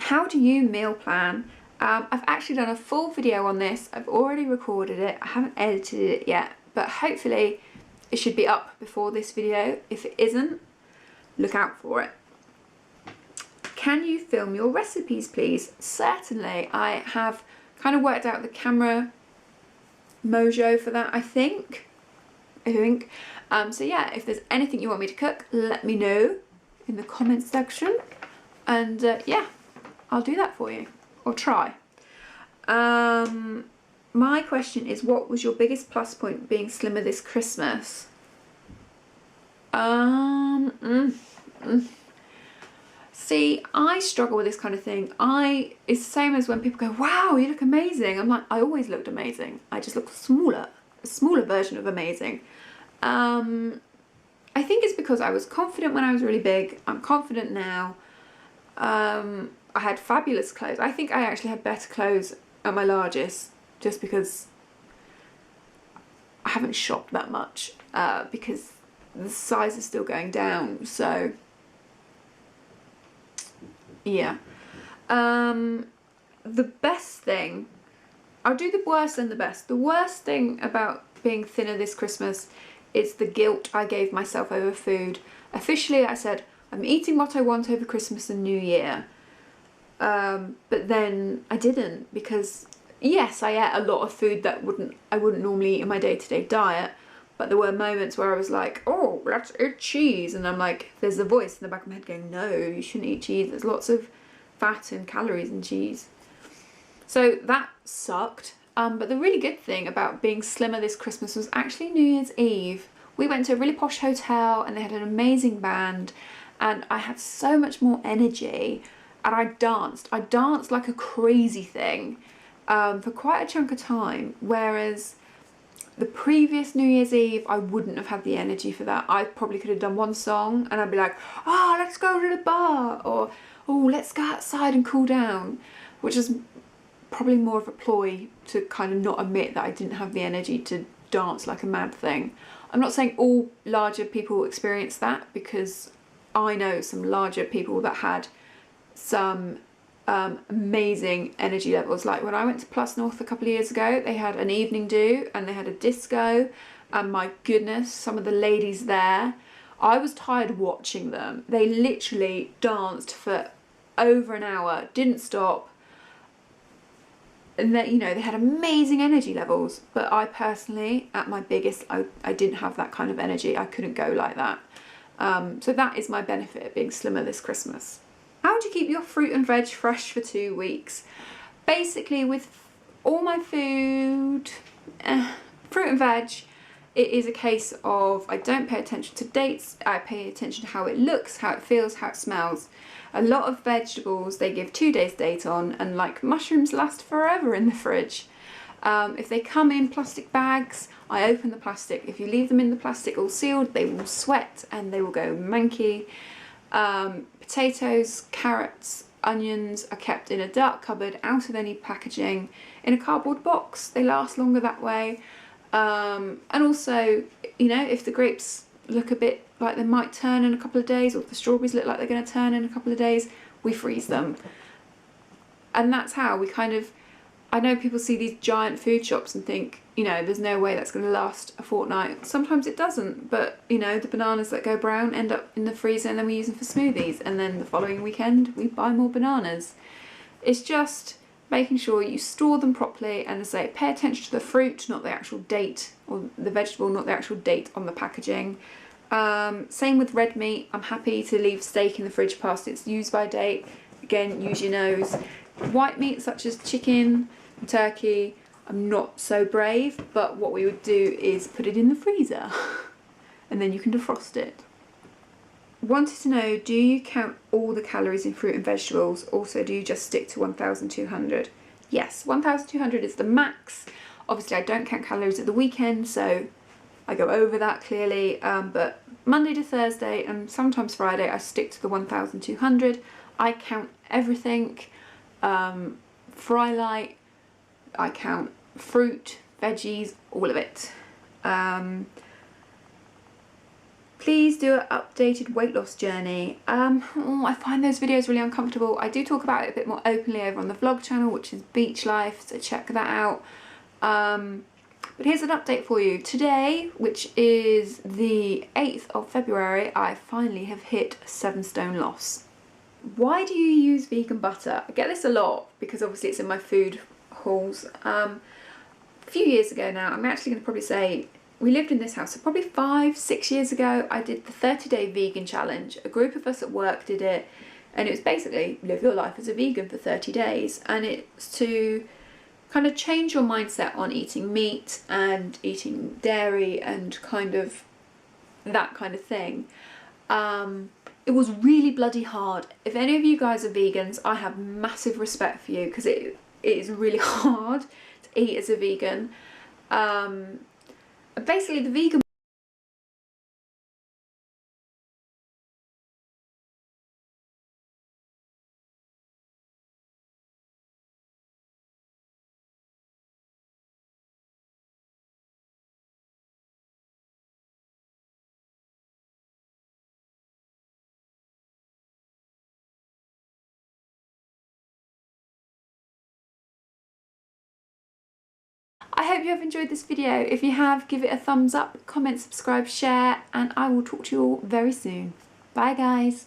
How do you meal plan? I've actually done a full video on this. I've already recorded it. I haven't edited it yet, but hopefully it should be up before this video. If it isn't, look out for it. Can you film your recipes, please? Certainly. I have kind of worked out the camera mojo for that, I think. So yeah, if there's anything you want me to cook, let me know in the comments section, and yeah, I'll do that for you, or try. My question is, what was your biggest plus point being slimmer this Christmas? See, I struggle with this kind of thing. It's the same as when people go, wow, you look amazing. I'm like, I always looked amazing. I just look smaller, a smaller version of amazing. I think it's because I was confident when I was really big. I'm confident now. I had fabulous clothes. I think I actually had better clothes at my largest, just because I haven't shopped that much, because the size is still going down, so yeah. The best thing, I'll do the worst and the best. The worst thing about being thinner this Christmas is the guilt I gave myself over food. Officially I said, I'm eating what I want over Christmas and New Year. But then I didn't, because yes, I ate a lot of food that I wouldn't normally eat in my day-to-day diet, but there were moments where I was like, oh, let's eat cheese, and I'm like, there's a voice in the back of my head going, no, you shouldn't eat cheese, there's lots of fat and calories in cheese. So that sucked. But the really good thing about being slimmer this Christmas was actually New Year's Eve. We went to a really posh hotel and they had an amazing band, and I had so much more energy, and I danced like a crazy thing for quite a chunk of time, whereas the previous New Year's Eve I wouldn't have had the energy for that. I probably could have done one song and I'd be like, oh, let's go to the bar, or oh, let's go outside and cool down, which is probably more of a ploy to kind of not admit that I didn't have the energy to dance like a mad thing. I'm not saying all larger people experience that, because I know some larger people that had some amazing energy levels. Like when I went to Plus North a couple of years ago, they had an evening do and they had a disco, and my goodness, some of the ladies there, I was tired watching them. They literally danced for over an hour, didn't stop, and that, you know, they had amazing energy levels. But I personally, at my biggest, I didn't have that kind of energy. I couldn't go like that. So that is my benefit of being slimmer this Christmas. How do you keep your fruit and veg fresh for 2 weeks? Basically, with all my food, fruit and veg, it is a case of I don't pay attention to dates. I pay attention to how it looks, how it feels, how it smells. A lot of vegetables they give 2 days date on, and like mushrooms last forever in the fridge. If they come in plastic bags, I open the plastic. If you leave them in the plastic all sealed, they will sweat and they will go manky. Potatoes, carrots, onions are kept in a dark cupboard, out of any packaging, in a cardboard box. They last longer that way. And also, you know, if the grapes look a bit like they might turn in a couple of days, or if the strawberries look like they're going to turn in a couple of days, we freeze them. And that's how we kind of, I know people see these giant food shops and think, you know, there's no way that's going to last a fortnight. Sometimes it doesn't, but you know, the bananas that go brown end up in the freezer and then we use them for smoothies, and then the following weekend we buy more bananas. It's just making sure you store them properly, and as I say, pay attention to the fruit, not the actual date, or the vegetable, not the actual date on the packaging. Same with red meat. I'm happy to leave steak in the fridge past its use by date. Again, use your nose. White meat such as chicken and turkey, I'm not so brave, but what we would do is put it in the freezer and then you can defrost it. Wanted to know, do you count all the calories in fruit and vegetables? Also, do you just stick to 1,200? Yes, 1,200 is the max. Obviously I don't count calories at the weekend, so I go over that clearly, but Monday to Thursday and sometimes Friday I stick to the 1,200. I count everything, fry light, I count fruit, veggies, all of it. Please do an updated weight loss journey. I find those videos really uncomfortable. I do talk about it a bit more openly over on the vlog channel, which is Beach Life, so check that out. But here's an update for you. Today, which is the 8th of February, I finally have hit 7 stone loss. Why do you use vegan butter? I get this a lot because obviously it's in my food hauls. A few years ago now, I'm actually going to probably say, we lived in this house, so probably 5-6 years ago, I did the 30-day vegan challenge. A group of us at work did it, and it was basically live your life as a vegan for 30 days. And it's to kind of change your mindset on eating meat and eating dairy and kind of that kind of thing. It was really bloody hard. If any of you guys are vegans, I have massive respect for you, because it is really hard to eat as a vegan. Basically the vegan I hope you have enjoyed this video. If you have, give it a thumbs up, comment, subscribe, share, and I will talk to you all very soon. Bye guys.